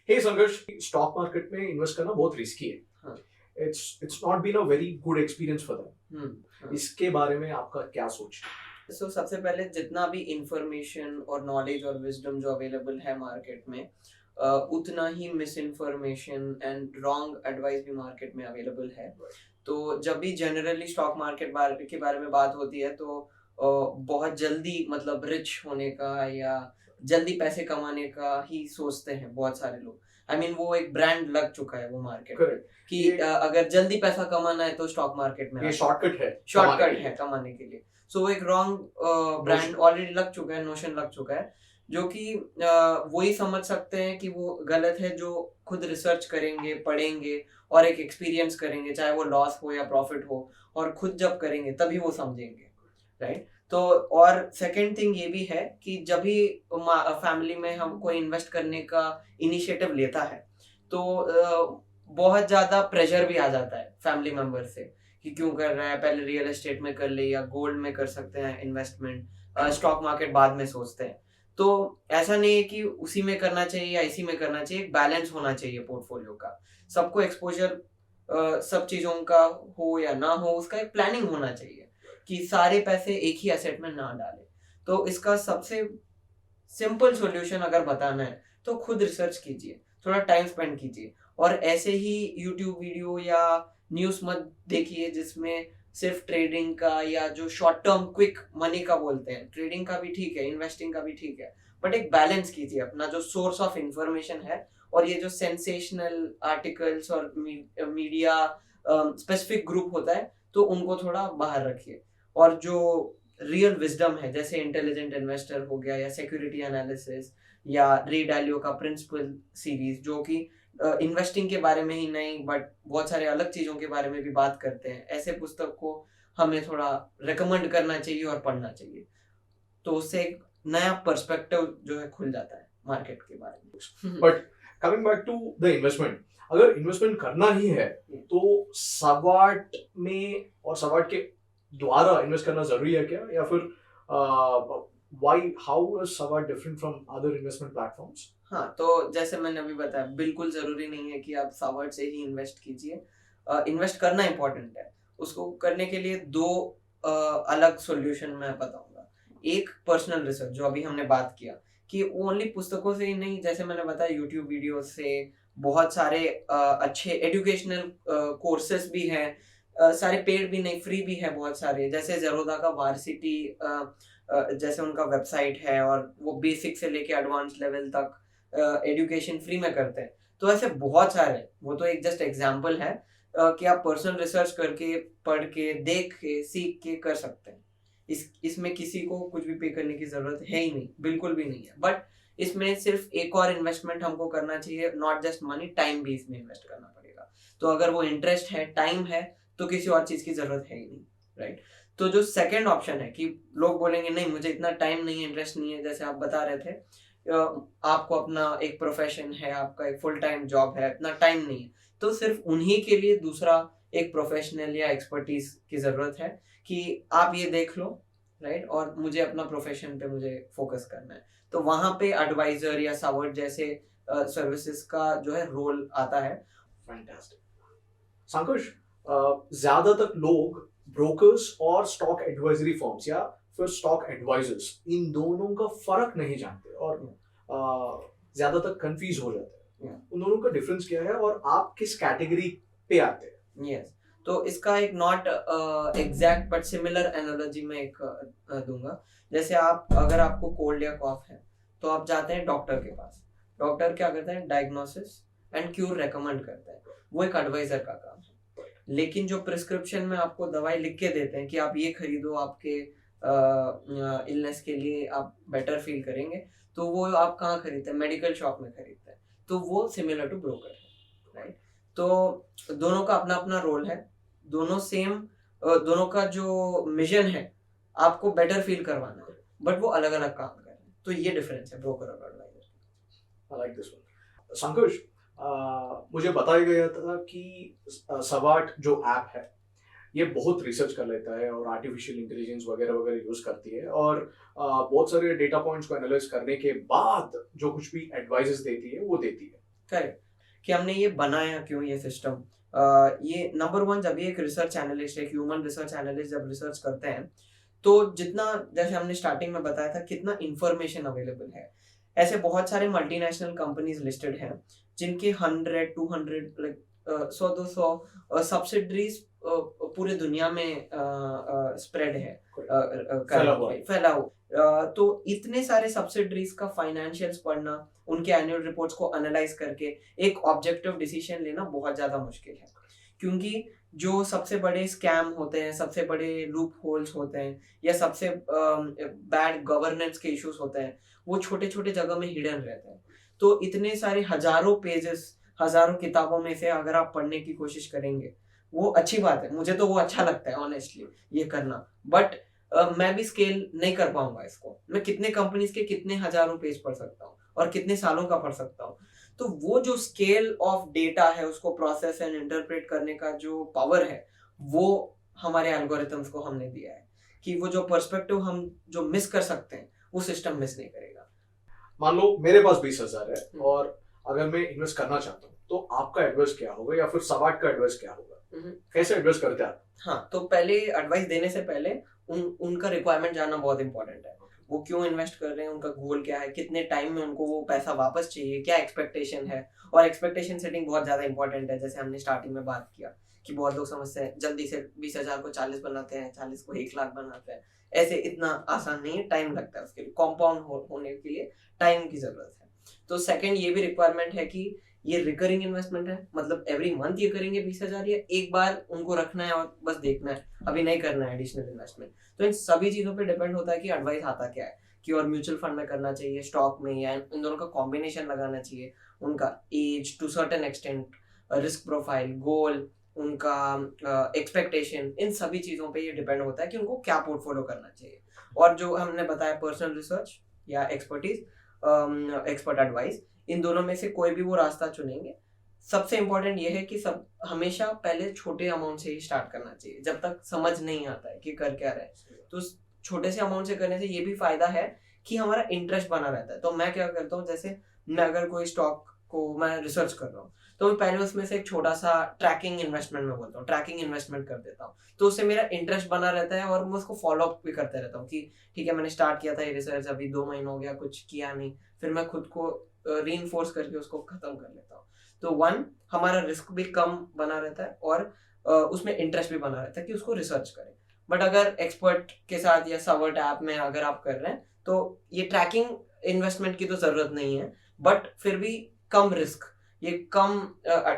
हे संघर्ष, stock market में invest करना बहुत रिस्की है। हाँ। It's not been a very good experience for them. हाँ। इसके बारे में आपका क्या सोच है? सबसे पहले जितना भी इंफॉर्मेशन और नॉलेज और विजडम जो अवेलेबल है मार्केट में, उतना ही misinformation and wrong advice भी मार्केट में अवेलेबल है। तो जब भी जनरली स्टॉक मार्केट के बारे में बात होती है तो बहुत जल्दी मतलब रिच होने का या जल्दी पैसे कमाने का ही सोचते हैं बहुत सारे लोग। वो एक ब्रांड लग चुका है वो मार्केट में करेक्ट। कि अगर जल्दी पैसा कमाना है तो स्टॉक मार्केट में ये शॉर्टकट है कमाने के लिए। सो वो एक रॉन्ग ब्रांड ऑलरेडी लग चुका है, नोशन लग चुका है, जो कि वही समझ सकते हैं कि वो गलत है जो खुद रिसर्च करेंगे, पढ़ेंगे और एक एक्सपीरियंस करेंगे, चाहे वो लॉस हो या प्रॉफिट हो, और खुद जब करेंगे तभी वो समझेंगे, राइट। तो और सेकंड थिंग ये भी है कि जब भी फैमिली में हम कोई इन्वेस्ट करने का इनिशिएटिव लेता है तो बहुत ज्यादा प्रेशर भी आ जाता है फैमिली मेंबर से कि क्यों कर रहा है, पहले रियल एस्टेट में कर ले या गोल्ड में कर सकते हैं इन्वेस्टमेंट, स्टॉक मार्केट बाद में सोचते हैं। तो ऐसा नहीं है कि उसी में करना चाहिए या इसी में करना चाहिए, बैलेंस होना चाहिए पोर्टफोलियो का। सबको एक्सपोजर सब चीजों का हो या ना हो, उसका एक प्लानिंग होना चाहिए कि सारे पैसे एक ही एसेट में ना डालें। तो इसका सबसे सिंपल सॉल्यूशन अगर बताना है तो खुद रिसर्च कीजिए, थोड़ा टाइम स्पेंड कीजिए, और ऐसे ही यूट्यूब वीडियो या न्यूज़ मत देखिए जिसमें सिर्फ ट्रेडिंग का या जो शॉर्ट टर्म क्विक मनी का बोलते हैं। ट्रेडिंग का भी ठीक है, इन्वेस्टिंग का भी ठीक है, बट एक बैलेंस कीजिए अपना जो सोर्स ऑफ इंफॉर्मेशन है, और ये जो सेंसेशनल आर्टिकल्स और मीडिया स्पेसिफिक ग्रुप होता है तो उनको थोड़ा बाहर रखिए। और जो रियल विजडम है जैसे इंटेलिजेंट इन्वेस्टर हो गया या सिक्योरिटी एनालिसिस या रे डालियो का प्रिंसिपल सीरीज, जो कि इन्वेस्टिंग के बारे में ही नहीं बट बहुत सारे अलग चीजों के बारे में भी बात करते हैं, ऐसे पुस्तक को हमें थोड़ा रिकमेंड करना चाहिए और पढ़ना चाहिए। तो उससे एक नया पर्सपेक्टिव जो है खुल जाता है मार्केट के बारे में। But coming back to the investment, अगर इन्वेस्टमेंट करना ही है तो सवाट में और सवाट के द्वारा इन्वेस्ट करना जरूरी है क्या, या फिर why how is Savart different from other investment platforms? हाँ, तो जैसे मैंने अभी बताया, बिल्कुल जरूरी नहीं है कि आप सावर्ड से ही इन्वेस्ट कीजिए। इन्वेस्ट करना इंपॉर्टेंट है, उसको करने के लिए दो अलग सॉल्यूशन मैं बताऊंगा। एक पर्सनल रिसर्च जो अभी हमने बात किया कि ओनली पुस्तकों से ही नहीं, जैसे मैंने बताया यूट्यूब वीडियो से बहुत सारे अच्छे एजुकेशनल कोर्सेस भी हैं, सारे पेड भी नहीं, फ्री भी है बहुत सारे, जैसे जेरोदा का वार्सिटी जैसे उनका वेबसाइट है, और वो बेसिक से लेके एडवांस लेवल तक एजुकेशन फ्री में करते हैं। तो ऐसे बहुत सारे, वो तो एक जस्ट एग्जांपल है कि आप पर्सनल रिसर्च करके, पढ़ के, देख के, सीख के कर सकते हैं। इसमें किसी को कुछ भी पे करने की जरूरत है ही नहीं, बिल्कुल भी नहीं है। बट इसमें सिर्फ एक और इन्वेस्टमेंट हमको करना चाहिए, नॉट जस्ट मनी, टाइम भी इसमें इन्वेस्ट करना पड़ेगा। तो अगर वो इंटरेस्ट है, टाइम है, तो किसी और चीज की जरूरत है ही नहीं, राइट। तो जो सेकंड ऑप्शन है कि लोग बोलेंगे नहीं मुझे इतना टाइम नहीं है, इंटरेस्ट नहीं है, जैसे आप बता रहे थे, आपको अपना एक प्रोफेशन है, आपका एक फुल टाइम जॉब है, इतना टाइम नहीं है, तो सिर्फ उन्हीं के लिए दूसरा एक प्रोफेशनल या एक्सपर्टीज की जरूरत है कि आप ये देख लो, राइट, और मुझे अपना प्रोफेशन पे मुझे फोकस करना है। तो वहां पे एडवाइजर या सावर्ड जैसे सर्विसेज का जो है रोल आता है। फैंटास्टिक। संकोश, ज्यादातर लोग ब्रोकर्स और स्टॉक एडवाइजरी फर्म्स या फिर स्टॉक एडवाइजर्स, इन दोनों का फर्क नहीं जानते और ज्यादातर कंफ्यूज हो जाते हैं। उन दोनों का डिफरेंस क्या है और आप किस कैटेगरी पे आते हैं? यस, तो इसका एक not exact but similar analogy में एक दूंगा। जैसे अगर आपको कोल्ड या कॉफ है तो आप जाते हैं डॉक्टर के पास। डॉक्टर क्या करता है, डायग्नोसिस एंड क्यूर रेकमेंड करता है, वो एक एडवाइजर का काम है। लेकिन जो प्रिस्क्रिप्शन में आपको दवाई लिख के देते हैं कि आप ये खरीदो, आपके इलनेस के लिए आप बेटर फील करेंगे, तो वो आप कहाँ खरीदते हैं, मेडिकल शॉप में खरीदते हैं। तो वो सिमिलर टू ब्रोकर है, राइट। तो दोनों का अपना अपना रोल है, दोनों सेम, दोनों का जो मिशन है आपको बेटर फील करवाना है, बट वो अलग अलग काम कर रहे हैं। तो ये डिफरेंस है ब्रोकर और advisor. I like this one. संकोश, मुझे बताया गया था कि सवाट जो ऐप है ये बहुत रिसर्च कर लेता है और आर्टिफिशियल इंटेलिजेंस वगैरह वगैरह यूज करती है, और बहुत सारे डेटा पॉइंट्स को एनालाइज करने के बाद जो कुछ भी एडवाइजेस देती है वो देती है। करेक्ट, कि हमने ये बनाया क्यों ये सिस्टम। ये नंबर वन, जब ये एक रिसर्च एनालिस्ट, एक ह्यूमन रिसर्च एनालिस्ट जब रिसर्च करते हैं, तो जितना, जैसे हमने स्टार्टिंग में बताया था, कितना इंफॉर्मेशन अवेलेबल है। ऐसे बहुत सारे मल्टीनेशनल कंपनीज लिस्टेड हैं जिनके 100 200 लाइक 100 200 सब्सिडरीज पूरे दुनिया में स्प्रेड है, फैला हुआ। तो इतने सारे सब्सिडरीज का फाइनेंशियल्स पढ़ना, उनके एनुअल रिपोर्ट्स को एनालाइज करके एक ऑब्जेक्टिव डिसीजन लेना बहुत ज्यादा मुश्किल है, क्योंकि जो सबसे बड़े स्कैम होते हैं, सबसे बड़े लूप होल्स होते हैं, या सबसे बैड गवर्नेंस के इश्यूज होते हैं, वो छोटे छोटे जगह में हिडन रहते हैं। तो इतने सारे हजारों पेजेस, हजारों किताबों में से अगर आप पढ़ने की कोशिश करेंगे, वो अच्छी बात है, मुझे तो वो अच्छा लगता है ऑनेस्टली ये करना, बट मैं भी स्केल नहीं कर पाऊंगा इसको। मैं कितने कंपनीज के कितने हजारों पेज पढ़ सकता हूँ और कितने सालों का पढ़ सकता हूँ। तो वो जो स्केल ऑफ डेटा है, उसको प्रोसेस एंड इंटरप्रेट करने का जो पावर है, वो हमारे एल्गोरिथम्स को हमने दिया है, कि वो जो पर्सपेक्टिव हम जो मिस कर सकते हैं, वो सिस्टम मिस नहीं करेगा। मान लो मेरे पास 20,000 है और अगर मैं इन्वेस्ट करना चाहता हूँ, तो आपका एडवाइस क्या होगा, या फिर सवाट का एडवाइस क्या होगा, कैसे एडवाइस करते हैं आप? हाँ, तो पहले एडवाइस देने से पहले उनका रिक्वायरमेंट जानना बहुत इंपॉर्टेंट है। वो क्यों इन्वेस्ट कर रहे हैं, उनका गोल क्या है, कितने टाइम में उनको वो पैसा वापस चाहिए, क्या एक्सपेक्टेशन है। और एक्सपेक्टेशन सेटिंग बहुत ज्यादा इंपॉर्टेंट है। जैसे हमने स्टार्टिंग में बात किया कि बहुत लोग समझते हैं जल्दी से 20,000 को 40 बनाते हैं, 40 को 1 लाख बनाते हैं। ऐसे इतना आसान नहीं है, टाइम लगता है उसके लिए, कॉम्पाउंड होने के लिए टाइम की जरूरत है। तो सेकंड ये भी रिक्वायरमेंट है कि ये रिकरिंग इन्वेस्टमेंट है, मतलब एवरी मंथ ये करेंगे 20,000, या एक बार उनको रखना है और बस देखना है, अभी नहीं करना है एडिशनल इन्वेस्टमेंट। तो इन सभी चीजों पे डिपेंड होता है कि एडवाइस आता क्या है, कि और म्यूचुअल फंड में करना चाहिए, स्टॉक में, या इन दोनों का कॉम्बिनेशन लगाना चाहिए। उनका age to certain extent, risk profile, goal, उनका एक्सपेक्टेशन, इन सभी चीजों पे ये डिपेंड होता है कि उनको क्या पोर्टफोलियो करना चाहिए। और जो हमने बताया पर्सनल रिसर्च या एक्सपर्टीज, एक्सपर्ट एडवाइस, इन दोनों में से कोई भी वो रास्ता चुनेंगे। सबसे इम्पोर्टेंट ये है कि सब हमेशा पहले छोटे अमाउंट से ही स्टार्ट करना चाहिए, जब तक समझ नहीं आता है कि कर क्या रहे। तो छोटे से अमाउंट से करने से ये भी फायदा है कि हमारा इंटरेस्ट बना रहता है। तो मैं क्या करता हूँ, जैसे मैं अगर कोई स्टॉक को मैं रिसर्च कर रहा हूँ, तो मैं पहले उसमें से एक छोटा सा ट्रैकिंग इन्वेस्टमेंट में बोलता हूँ, ट्रैकिंग इन्वेस्टमेंट कर देता हूँ। तो उससे मेरा इंटरेस्ट बना रहता है और मैं उसको फॉलो अप भी करते रहता हूँ कि ठीक है, मैंने स्टार्ट किया था ये रिसर्च, अभी 2 महीने हो गया, कुछ किया नहीं, फिर मैं खुद को रीइंफोर्स करके उसको खत्म कर लेता हूँ। तो वन, हमारा रिस्क भी कम बना रहता है और उसमें इंटरेस्ट भी बना रहता है कि उसको रिसर्च करें। बट अगर एक्सपर्ट के साथ या सवर्ट ऐप में अगर आप कर रहे हैं, तो ये ट्रैकिंग इन्वेस्टमेंट की तो जरूरत नहीं है, बट फिर भी कम रिस्क, ये कम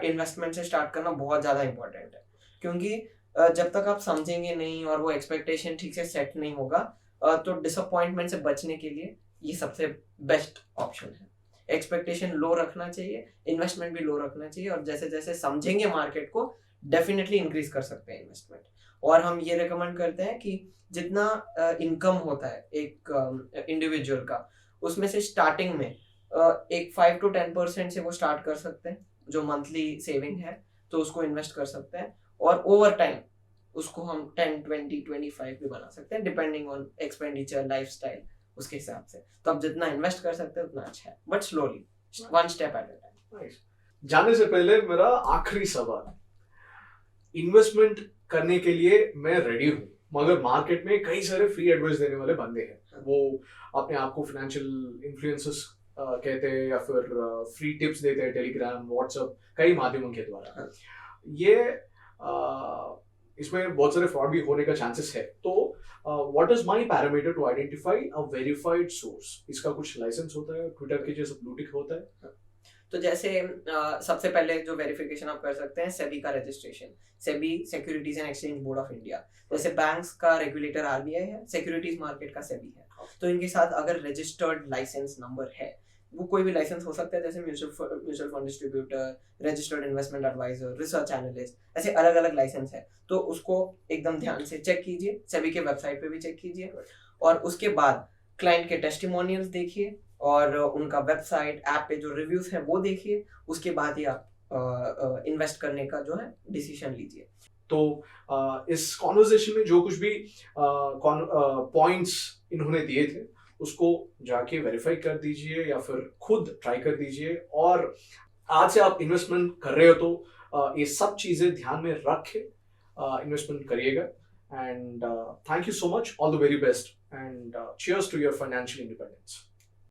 इन्वेस्टमेंट से स्टार्ट करना बहुत ज्यादा इंपॉर्टेंट है। क्योंकि जब तक आप समझेंगे नहीं और वो एक्सपेक्टेशन ठीक से सेट नहीं होगा, तो डिसअपॉइंटमेंट से बचने के लिए ये सबसे बेस्ट ऑप्शन है। एक्सपेक्टेशन लो रखना चाहिए, इन्वेस्टमेंट भी लो रखना चाहिए, और जैसे जैसे समझेंगे मार्केट को, डेफिनेटली इंक्रीज कर सकते हैं इन्वेस्टमेंट। और हम ये रिकमेंड करते हैं कि जितना इनकम होता है एक इंडिविजुअल का, उसमें से स्टार्टिंग में एक 5 to 10% से वो स्टार्ट कर सकते हैं, जो मंथली सेविंग है, तो उसको इन्वेस्ट कर सकते हैं। और ओवर टाइम उसको हम 10 20 25 भी बना सकते हैं, डिपेंडिंग ऑन एक्सपेंडिचर, लाइफस्टाइल, उसके हिसाब से। तो आप जितना इन्वेस्ट कर सकते हैं उतना अच्छा है, but slowly, one step at a time. जाने से पहले मेरा आखिरी सवाल, इन्वेस्टमेंट करने के लिए मैं रेडी हूँ, मगर मार्केट में कई सारे फ्री एडवाइस देने वाले बंदे हैं, वो अपने आप को फाइनेंशियल इन्फ्लुएंसर्स कहते हैं, या फिर फ्री टिप्स देते हैं टेलीग्राम, व्हाट्सएप, कई माध्यमों के द्वारा। ये इसमें बहुत सारे फ्रॉड भी होने का चांसेस है। तो what is my parameter to identify a verified source? इसका कुछ लाइसेंस होता है, ट्विटर के जैसे ब्लू टिक होता है? तो जैसे सबसे पहले जो वेरिफिकेशन आप कर सकते हैं, सेबी का registration, SEBI securities and exchange board of India. जैसे बैंक्स का रेगुलेटर आरबीआई है, सिक्योरिटीज मार्केट का सेबी है। तो इनके साथ अगर रजिस्टर्ड लाइसेंस नंबर है, वो कोई भी लाइसेंस हो सकता है, जैसे mutual fund distributor, registered investment advisor, research analyst, ऐसे अलग अलग लाइसेंस है। तो उसको एकदम ध्यान से चेक कीजिए, सेबी के वेबसाइट पे भी चेक कीजिए, और उसके बाद क्लाइंट के टेस्टिमोनियल्स देखिए, और उनका वेबसाइट, ऐप पे जो रिव्यूज हैं वो देखिए। उसके बाद ही आप इन्वेस्ट करने का जो है डिसीजन लीजिए। तो इस कॉन्वर्सेशन में जो कुछ भी पॉइंट्स इन्होंने दिए थे, उसको जाके वेरीफाई कर दीजिए या फिर खुद ट्राई कर दीजिए, और आज से आप इन्वेस्टमेंट कर रहे हो तो ये सब चीजें ध्यान में रख के इन्वेस्टमेंट करिएगा। And thank you so much, all the very best, and cheers to your financial independence.